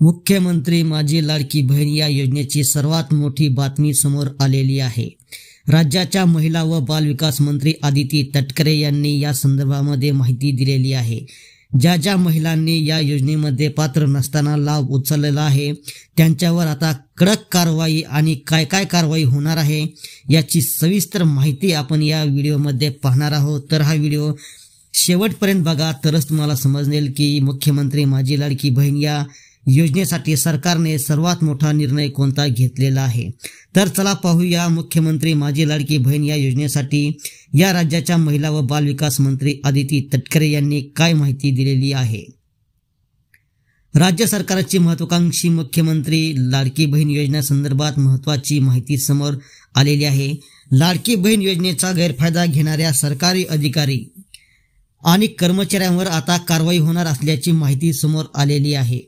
मुख्यमंत्री माझी लाडकी बहीण या योजनेची सर्वात मोठी बातमी समोर आलेली आहे। राज्याच्या महिला व बालविकास मंत्री आदिती तटकरे यांनी या संदर्भामध्ये माहिती दिलेली आहे। ज्या महिलांनी या योजनेमध्ये पात्र नसताना लाभ उचललेला आहे त्यांच्यावर आता कडक कारवाई आणि काय कारवाई होणार आहे याची सविस्तर माहिती आपण या व्हिडिओमध्ये पाहणार आहोत। तर हा व्हिडिओ शेवटपर्यंत बघा, तरच तुम्हाला समजेल की मुख्यमंत्री माझी लाडकी बहीण या योजनेसाठी सरकारने सर्वात मोठा निर्णय कोणता घेतलेला आहे। तर चला पाहूया मुख्यमंत्री माझी लाडकी बहीण या योजनेसाठी या राज्याच्या महिला व बाल विकास मंत्री आदिती तटकरे यांनी काय माहिती दिलेली आहे। राज्य सरकारची महत्त्वाकांक्षी मुख्यमंत्री लाडकी बहीण योजना संदर्भात महत्त्वाची माहिती समोर आलेली आहे। लाडकी बहीण योजनेचा गैरफायदा घेणाऱ्या सरकारी अधिकारी आणि कर्मचाऱ्यांवर आता कारवाई होणार असल्याची माहिती समोर आलेली आहे।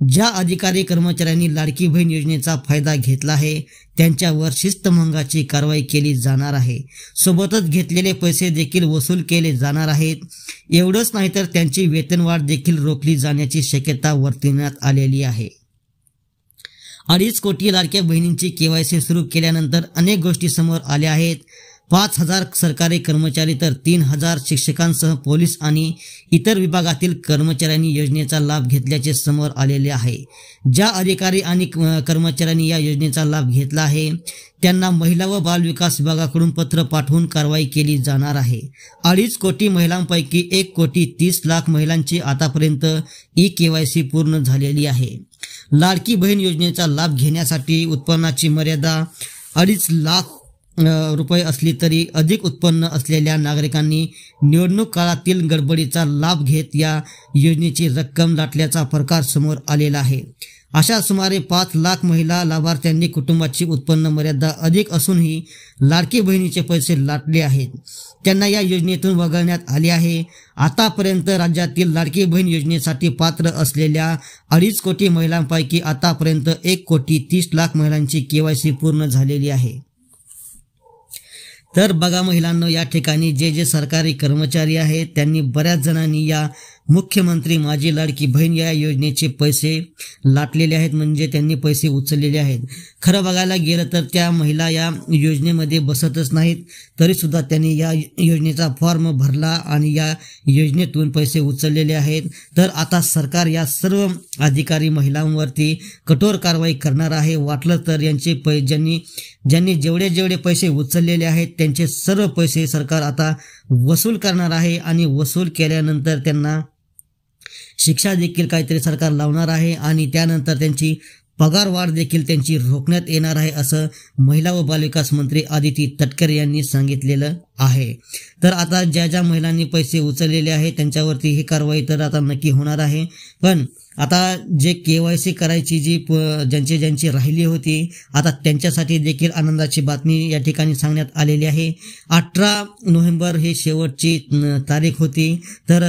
ज्या अधिकारी कर्मचाऱ्यांनी लाडकी बहीण योजनेचा फायदा घेतला आहे त्यांच्यावर शिस्तभंगाची कारवाई केली जाणार आहे। सोबतच घेतलेले पैसे देखील वसूल केले जाणार आहेत। एवढंच नाही तर त्यांची वेतनवाढ देखील रोखली जाण्याची शक्यता वर्तवण्यात आलेली आहे। 2.5 कोटी लाडक्या बहिणींची केवायसी सुरू केल्यानंतर अनेक गोष्टी समोर आल्या आहेत। 5,000 सरकारी कर्मचारी तर 3,000 शिक्षकांसह पोलीस आणि इतर विभागातील कर्मचाऱ्यांनी योजनेचा लाभ घेतल्याचे समोर आलेले आहे। ज्या अधिकारी आणि कर्मचाऱ्यांनी या योजनेचा लाभ घेतला आहे त्यांना महिला व बाल विकास विभागाकडून पत्र पाठवून कारवाई केली जाणार आहे। 2.5 कोटी महिलांपैकी 1,30,00,000 महिलांची आतापर्यंत ई-केवायसी पूर्ण झालेली आहे। लाडकी बहीण योजनेचा लाभ घेण्यासाठी उत्पन्नाची मर्यादा 2.5 लाख रुपये असली तरी अधिक उत्पन्न असलेल्या नागरिकांनी निवडणूक काळातील गडबडीचा लाभ घेत या योजनेची रक्कम लाटल्याचा प्रकार समोर आलेला आहे। अशा सुमारे 5 लाख महिला लाभार्थ्यांनी कुटुंबाची उत्पन्न मर्यादा अधिक असूनही लाडकी बहिणीचे पैसे लाटले आहेत। त्यांना या योजनेतून वगळण्यात आले आहे। आतापर्यंत राज्यातील लाडकी बहीण योजनेसाठी पात्र असलेल्या 2.5 कोटी महिलांपैकी आतापर्यंत 1,30,00,000 महिलांची केवायसी पूर्ण झालेली आहे। तर बघा महिलांनो, या ठिकाणी जे सरकारी कर्मचारी आहेत त्यांनी बऱ्याच जणांनी या मुख्यमंत्री माझी लाडकी बहीण या योजनेचे पैसे लाटलेले आहेत, म्हणजे त्यांनी पैसे उचललेले आहेत। खरं बघायला गेलं तर त्या महिला या योजनेमध्ये बसतच नाहीत तरी सुद्धा त्यांनी या योजनेचा फॉर्म भरला आणि या योजनेतून पैसे उचललेले आहेत। तर आता सरकार या सर्व अधिकारी महिलांवरती कठोर कारवाई करणार आहे। वाटलं तर यांचे ज्यांनी जेवढे पैसे उचललेले आहेत त्यांचे सर्व पैसे सरकार आता वसूल करणार आहे आणि वसूल केल्यानंतर त्यांना शिक्षा देखील काहीतरी सरकार लावणार आहे आणि त्यानंतर त्यांची पगारवाढ देखील त्यांची रोखण्यात येणार आहे, असं महिला व बालविकास मंत्री आदिती तटकरे यांनी सांगितलेलं आहे। तर आता ज्या महिलांनी पैसे उचललेले आहेत त्यांच्यावरती ही कारवाई तर आता नक्की होणार आहे। पण आता जे केवायसी करायची ज्यांची राहिली होती आता त्यांच्यासाठी देखील आनंदाची बातमी या ठिकाणी सांगण्यात आलेली आहे। 18 नोव्हेंबर ही शेवटची तारीख होती। तर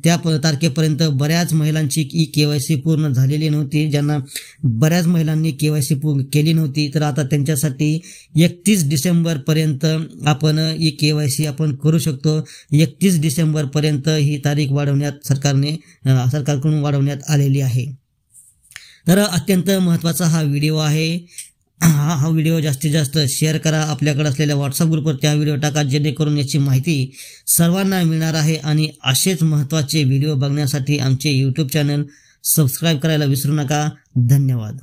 त्या तारखेपर्यंत बऱ्याच महिलांची केवायसी पूर्ण झालेली नव्हती। ज्यांना बऱ्याच महिलांनी केवायसी केली नव्हती तर आता त्यांच्यासाठी 31 डिसेंबर पर्यंत आपण केवायसी आपण करू शकतो। 31 डिसेंबर पर्यंत ही तारीख वाढवण्यात सरकारकडून वाढवण्यात आलेली आहे। तर अत्यंत महत्त्वाचा हा व्हिडिओ आहे। हा व्हिडिओ जास्तीत जास्त शेअर करा, आपल्याकडे असलेल्या व्हॉट्सअप ग्रुपवर त्या व्हिडिओ टाका, जेणेकरून याची माहिती सर्वांना मिळणार आहे। आणि असेच महत्त्वाचे व्हिडिओ बघण्यासाठी आमचे YouTube चॅनल सबस्क्राइब करायला विसरू नका। धन्यवाद।